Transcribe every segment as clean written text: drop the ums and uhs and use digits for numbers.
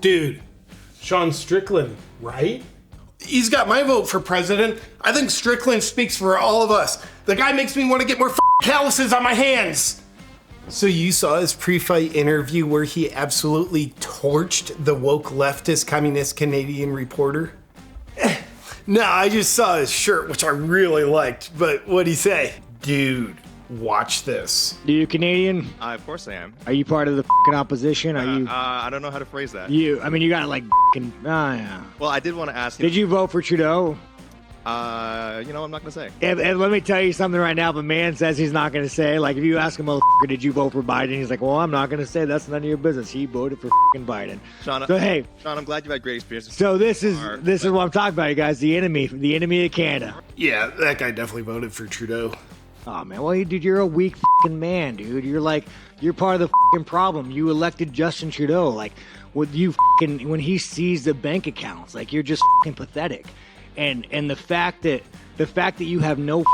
Dude, Sean Strickland, right? He's got my vote for president. I think Strickland speaks for all of us. The guy makes me want to get more calluses on my hands. So you saw his pre-fight interview where he absolutely torched the woke leftist communist Canadian reporter? No, I just saw his shirt, which I really liked, but what'd he say? Dude, watch this. Are you Canadian? Of course I am. Are you part of the opposition? Are you? I don't know how to phrase that. You got like yeah. Well, I did want to ask you. Did you vote for Trudeau? I'm not going to say. And let me tell you something right now. If a man says he's not going to say, like if you ask him, did you vote for Biden? He's like, well, I'm not going to say. That's none of your business. He voted for Biden. Sean, so hey, Sean, I'm glad you've had great experiences. So this is what I'm talking about, you guys. The enemy of Canada. Yeah, that guy definitely voted for Trudeau. Oh man, well, dude, you're a weak man, dude. You're part of the problem. You elected Justin Trudeau. Like, when he sees the bank accounts, like you're just pathetic. And the fact that you have no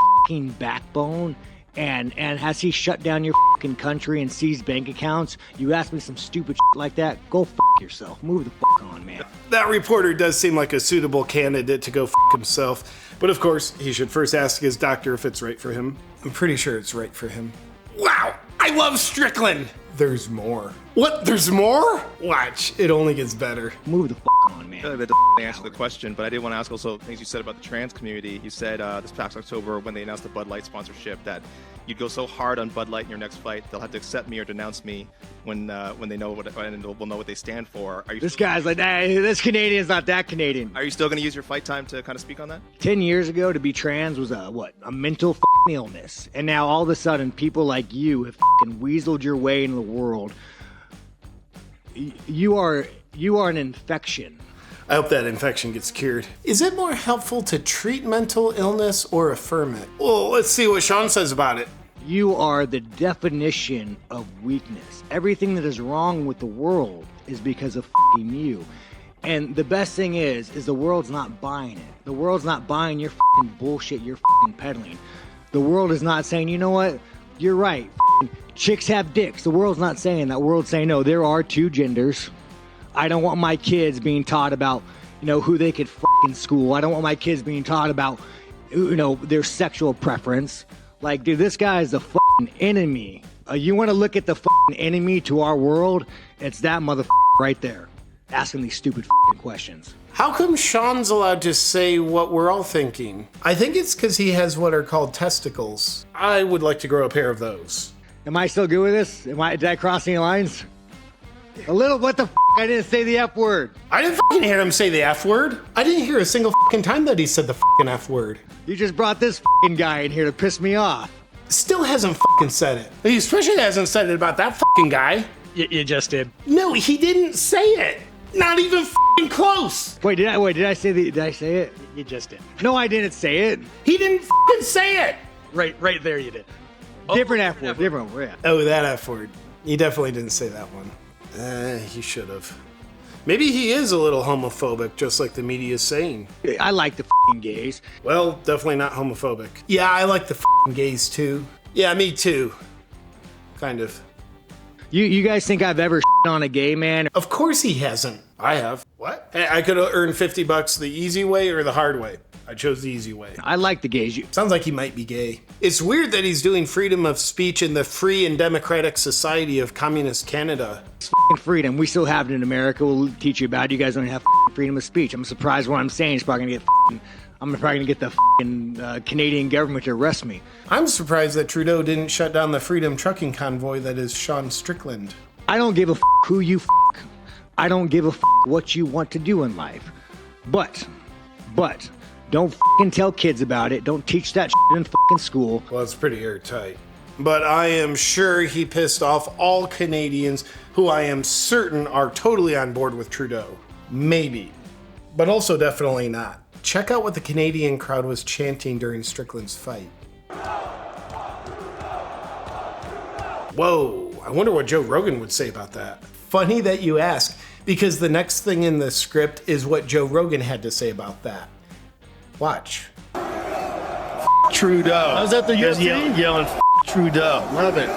backbone, and has he shut down your country and seized bank accounts? You ask me some stupid like that, go yourself. Move the on, man. That reporter does seem like a suitable candidate to go himself, but of course he should first ask his doctor if it's right for him. I'm pretty sure it's right for him. Wow, I love Strickland. There's more. What? There's more? Watch, it only gets better. Move the on, man. That answer the question, but I did want to ask also things you said about the trans community. You said this past October when they announced the Bud Light sponsorship that you'd go so hard on Bud Light in your next fight they'll have to accept me or denounce me when they know what and will know what they stand for. This guy's like, hey, this Canadian's not that Canadian. Are you still going to use your fight time to kind of speak on that? 10 years ago, to be trans was a mental illness, and now all of a sudden people like you have weaseled your way into the world. You are an infection. I hope that infection gets cured. Is it more helpful to treat mental illness or affirm it? Well, let's see what Sean says about it. You are the definition of weakness. Everything that is wrong with the world is because of you. And the best thing is the world's not buying it. The world's not buying your bullshit you're peddling. The world is not saying, you know what? You're right. Chicks have dicks. The world's not saying that. The world's saying, no, there are two genders. I don't want my kids being taught about, who they could in school. I don't want my kids being taught about, their sexual preference. Like, dude, this guy is the enemy. You want to look at the enemy to our world? It's that right there, asking these stupid questions. How come Sean's allowed to say what we're all thinking? I think it's because he has what are called testicles. I would like to grow a pair of those. Am I still good with this? Did I cross any lines? A little. What the I didn't say the F word. I didn't hear him say the F word. I didn't hear a single time that he said the F word. You just brought this guy in here to piss me off. Still hasn't said it. He especially hasn't said it about that guy. You just did. No, he didn't say it. Not even close. Did I say it? You just did. No, I didn't say it. He didn't say it. Right there you did. Different F word. Different word. Yeah. Oh, that F word. He definitely didn't say that one. He should have. Maybe he is a little homophobic, just like the media is saying. I like the gays. Well, definitely not homophobic. Yeah, I like the gays too. Yeah, me too. Kind of. You guys think I've ever on a gay man? Of course he hasn't. I have. What? I could have earned $50 the easy way or the hard way. I chose the easy way. I like the gays. Sounds like he might be gay. It's weird that he's doing freedom of speech in the free and democratic society of communist Canada. It's freedom. We still have it in America. We'll teach you about it. You guys don't have freedom of speech. I'm surprised what I'm saying is probably going to get I'm probably going to get the Canadian government to arrest me. I'm surprised that Trudeau didn't shut down the freedom trucking convoy that is Sean Strickland. I don't give a who you I don't give a what you want to do in life. But don't tell kids about it. Don't teach that in school. Well, it's pretty airtight. But I am sure he pissed off all Canadians who I am certain are totally on board with Trudeau. Maybe. But also definitely not. Check out what the Canadian crowd was chanting during Strickland's fight. Whoa, I wonder what Joe Rogan would say about that. Funny that you ask, because the next thing in the script is what Joe Rogan had to say about that. Watch. Trudeau. I was at the UFC yelling Trudeau. Love it.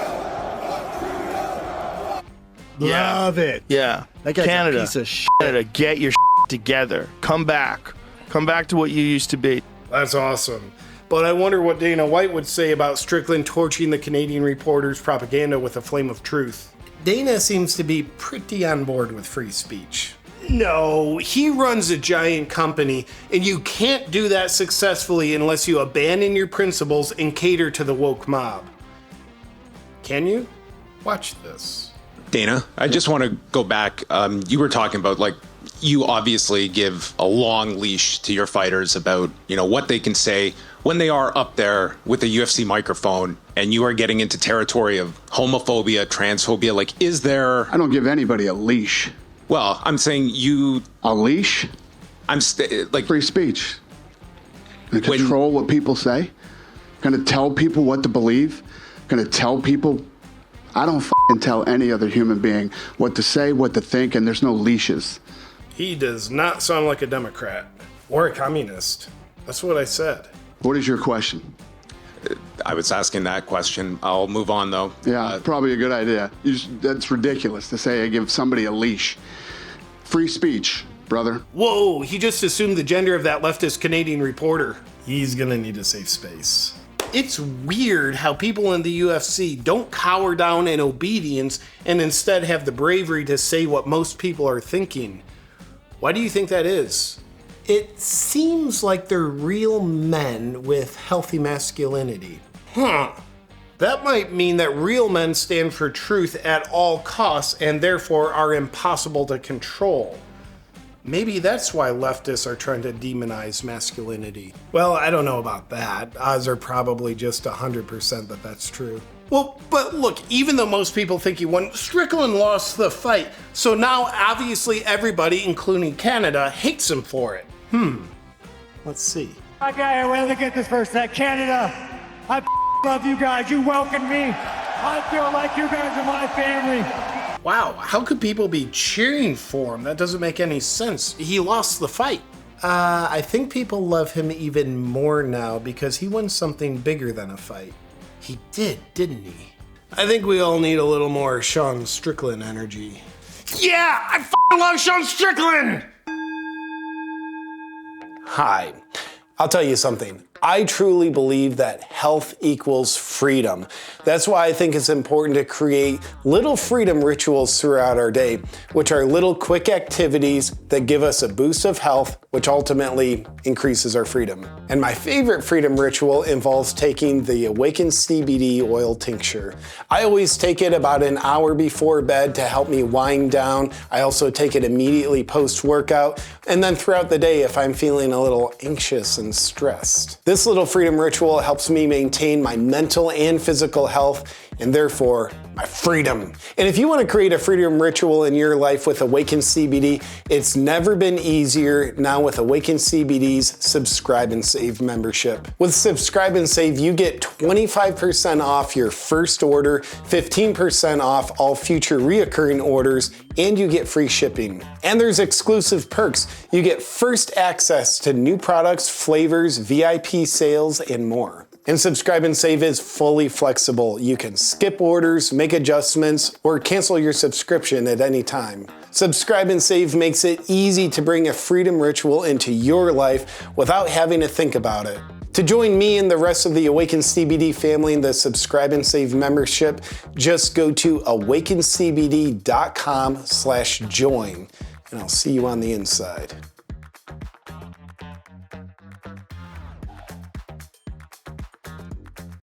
Love it. Yeah. That guy's Canada. a piece of shit. Canada, get your together. Come back. Come back to what you used to be. That's awesome. But I wonder what Dana White would say about Strickland torching the Canadian reporter's propaganda with a flame of truth. Dana seems to be pretty on board with free speech. No, he runs a giant company, and you can't do that successfully unless you abandon your principles and cater to the woke mob. Can you? Watch this. Dana, I just want to go back. You were talking about, like, you obviously give a long leash to your fighters about, you know, what they can say when they are up there with a UFC microphone, and you are getting into territory of homophobia, transphobia. Like, is there... I don't give anybody a leash. Well, I'm saying you... A leash? I'm like... Free speech. And control what people say. Gonna tell people what to believe. Gonna tell people... I don't tell any other human being what to say, what to think, and there's no leashes. He does not sound like a Democrat or a communist. That's what I said. What is your question? I was asking that question. I'll move on, though. Yeah, probably a good idea. That's ridiculous to say I give somebody a leash. Free speech, brother. Whoa, he just assumed the gender of that leftist Canadian reporter. He's gonna need a safe space. It's weird how people in the UFC don't cower down in obedience and instead have the bravery to say what most people are thinking. Why do you think that is? It seems like they're real men with healthy masculinity. That might mean that real men stand for truth at all costs and therefore are impossible to control. Maybe that's why leftists are trying to demonize masculinity. Well, I don't know about that. Odds are probably just 100% that that's true. Well, but look, even though most people think he won, Strickland lost the fight. So now obviously everybody, including Canada, hates him for it. Let's see. Okay, well, to get this first set. Canada, I love you guys. You welcomed me. I feel like you guys are my family. Wow, how could people be cheering for him? That doesn't make any sense. He lost the fight. I think people love him even more now because he won something bigger than a fight. He did, didn't he? I think we all need a little more Sean Strickland energy. Yeah, I love Sean Strickland! Hi, I'll tell you something. I truly believe that health equals freedom. That's why I think it's important to create little freedom rituals throughout our day, which are little quick activities that give us a boost of health, which ultimately increases our freedom. And my favorite freedom ritual involves taking the Awaken CBD oil tincture. I always take it about an hour before bed to help me wind down. I also take it immediately post-workout, and then throughout the day if I'm feeling a little anxious and stressed. This little freedom ritual helps me maintain my mental and physical health, and therefore my freedom. And if you want to create a freedom ritual in your life with Awaken CBD, it's never been easier now with Awaken CBD's Subscribe and Save membership. With Subscribe and Save, you get 25% off your first order, 15% off all future reoccurring orders, and you get free shipping. And there's exclusive perks. You get first access to new products, flavors, VIP sales, and more. And Subscribe and Save is fully flexible. You can skip orders, make adjustments, or cancel your subscription at any time. Subscribe and Save makes it easy to bring a freedom ritual into your life without having to think about it. To join me and the rest of the Awaken CBD family in the Subscribe and Save membership, just go to awakencbd.com/join, and I'll see you on the inside.